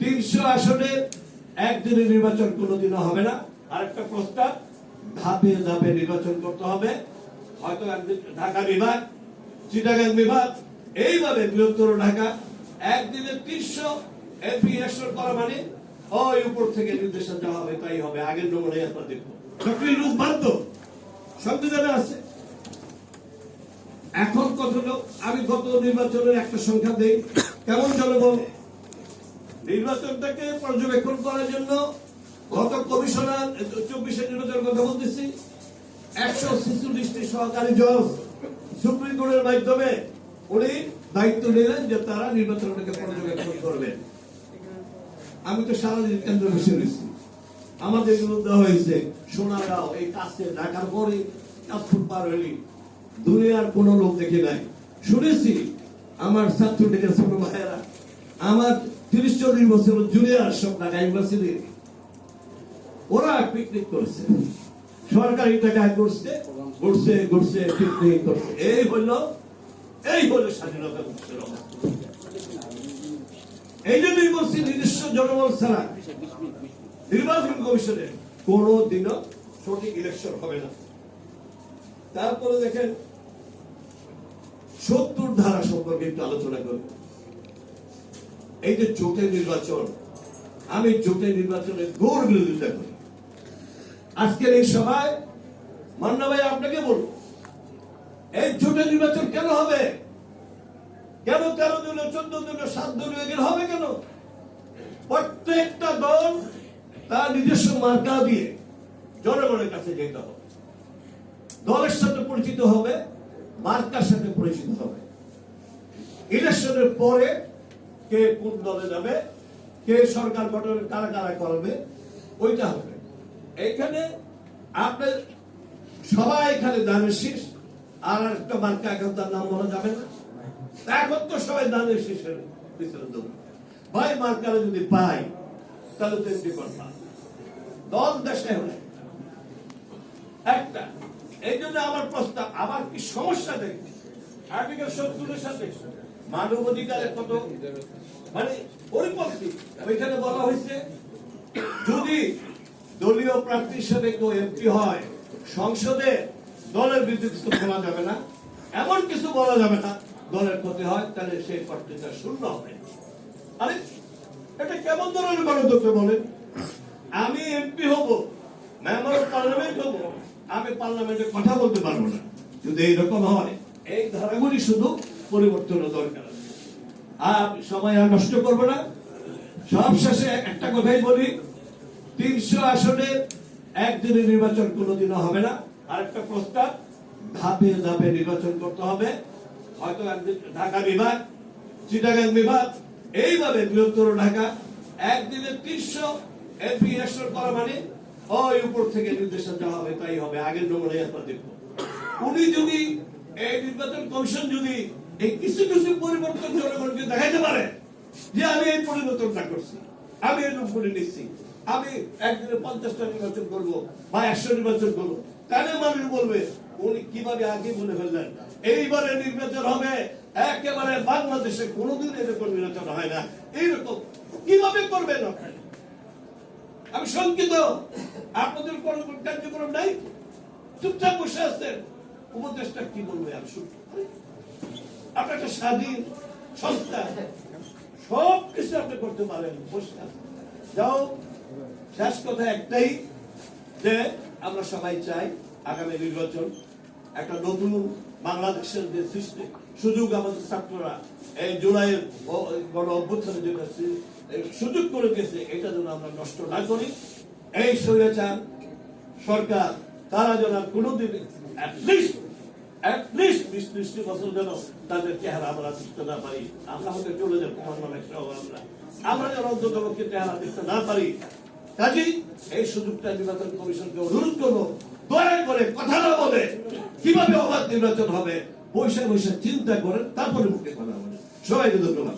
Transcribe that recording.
300 আসনে একদিনে নির্বাচন কোনোদিনও হবে না। আরেকটা প্রস্তাব, ধাপে ধাপে নির্বাচন করতে হবে। হয়তো একদিন ঢাকা বিভাগ, চিটাগাং বিভাগ, এইভাবে বৃহত্তর ঢাকা একদিনে 300 এমপি ইলেকশন করা মানে ওই উপর থেকে নির্দেশনা দেওয়া হবে, তাই হবে। আগের নমুনায় আমরা দেখবো সক্রিয় রূপ বাধ্য সংবিধানে আছে। এখন কত লোক, আমি গত নির্বাচনের একটা সংখ্যা দেই, কেমন জনবল নির্বাচনটাকে পর্যবেক্ষণ করার জন্য গত কমিশনার 24 নির্বাচনের কথা বলতেছি, 146টি সহকারী জজ সুপ্রিম কোর্টের মাধ্যমে উনি দায়িত্ব নিলেন যে তারা নির্বাচনটাকে পর্যবেক্ষণ করবেন। আমি তো সারাদিন কেন্দ্র বসে রয়েছি, আমাদের বিরুদ্ধে হয়েছে সোনাগাঁও, এই কাছে ঢাকার পরে কাশফুট পার হইলি দুনিয়ার কোন লোক দেখে নাই। শুনেছি আমার ছাত্রলীগের ছোট ভাইয়েরা, আমার 30-40 বছর জুনিয়র সব ঢাকা ইউনিভার্সিটি, ওরা পিকনিক করছে, সরকারি টাকায় করছে, ঘুরছে ঘুরছে পিকনিক করছে। এই হলো স্বাধীনতা মুক্তির অবস্থা। এই জন্যই বলছি নিজস্ব জনবল ছাড়া নির্বাচন কমিশনের কোনদিনও সঠিক ইলেকশন হবে না। তারপরে দেখেন 70 ধারা সম্পর্কে একটু আলোচনা করব। এই যে জোটের নির্বাচন, আমি জোটের নির্বাচনের ঘোর বিরোধিতা করি। আজকের এই সভায় মান্না ভাই আপনাকে বলবো, এই জোটের নির্বাচন কেন হবে? কেন 13 দলীয়, 14 দলীয়, 7 দলীয় হবে কেন? প্রত্যেকটা দল তার নিজস্ব মার্কা দিয়ে জনগণের কাছে যেতে হবে, দলের সাথে পরিচিত হবে, মার্কার সাথে পরিচিত হবে। ইলেকশনের পরে কে কোন দলে যাবে, কে সরকার গঠন কারা কারা করবে, ওইটা হবে। এইখানে আপনার সবাই এখানে দানের শীষ, আর একটা মার্কা এখন তার নাম বলা যাবে না। এখন তো সবাই দানের শীষের পিছনে দৌড়। ভাই মার্কারে যদি পাই তাহলে তো এমপি করতাম, দল দেশে হলে একটা। এই জন্য আমার প্রস্তাব, আমার কি সমস্যা দেখি আর্টিকেল 70-এর সাথে মানব অধিকারের কত মানে পরিপন্থী। ওইখানে বলা হয়েছে যদি দলীয় প্রার্থী হিসেবে কেউ এমপি হয়, সংসদে দলের বিরুদ্ধে কিছু বলা যাবে না, এমন কিছু বলা যাবে না দলের ক্ষতি হয়, তাহলে সেই প্রার্থীটা শূন্য হবে। আরে এটা কেমন ধরনের গণতন্ত্র বলেন? আমি এমপি হব, মেম্বার অফ পার্লামেন্ট হব, আমি পার্লামেন্টে কথা বলতে পারবো না। যদি এইরকম হয়, এই ধারাগুলি শুধু পরিবর্তনের দরকার আছে। আর সময় আর নষ্ট করবো না, সব শেষে একটা কথাই বলি, 300 আসনে একদিনে নির্বাচন কোনোদিনও হবে না। আরেকটা প্রস্তাব, ধাপে ধাপে নির্বাচন করতে হবে। হয়তো একদিন ঢাকা বিভাগ, চিটাগাং বিভাগ, এইভাবে বৃহত্তর ঢাকা একদিনে 300 এমপি ইলেকশন করা মানে ওই উপর থেকে নির্দেশনা দেওয়া হবে, তাই হবে। আগের নমুনায় আমরা দেখবো। উনি যদি এই নির্বাচন কমিশন যদি এই কিছু কিছু পরিবর্তন জনগণকে দেখাইতে পারে যে আমি এই পরিবর্তনটা করছি, আমি এই রূপ করে নিচ্ছি, আমি একদিনে 50টা নির্বাচন করবো বা 100 নির্বাচন করবো, তাহলে মানুষ বলবে উনি কিভাবে আগে বলে ফেললেন। এইবারে নির্বাচন হবে একেবারে বাংলাদেশে কোনোদিন এরকম নির্বাচন হয় না, এইরকম কিভাবে করবেন আপনারা? আমি শঙ্কিত, আপনাদের কোন কার্যক্রম নাই, চুপচাপ বসে আছেন। উপদেশটা কি বলবে? আমি শুনতে আপনার একটা স্বাধীন সংস্থা, সব কিছু আপনি করতে পারেন, বসে আছেন। যাও, শেষ কথা একটাই যে আমরা সবাই চাই আগামী নির্বাচন একটা নতুন বাংলাদেশের যে সৃষ্টি সুযোগ আমাদের ছাত্ররা এই জুলাইয়ের গণ অভ্যুত্থানে যেটা সুযোগ করে দিয়েছে, এটা যেন আমরা নষ্ট না করি। এই স্বৈরাচার সরকার তারা যেন কোনোদিন অ্যাটলিস্ট 20-30 বছর যেন তাদের চেহারা আমরা দেখতে না পারি। আমরা হয়তো চলে যাবো আমরা যেন অন্তত পক্ষে চেহারা দেখতে না পারি। কাজেই এই সুযোগটা নির্বাচন কমিশনকে অনুরোধ করবো, দয়া করে কথা না বলে কিভাবে অবাধ নির্বাচন হবে বৈশাখ বৈশাখ চিন্তা করেন, তারপরে মুখে কথা বলেন। সবাইকে ধন্যবাদ।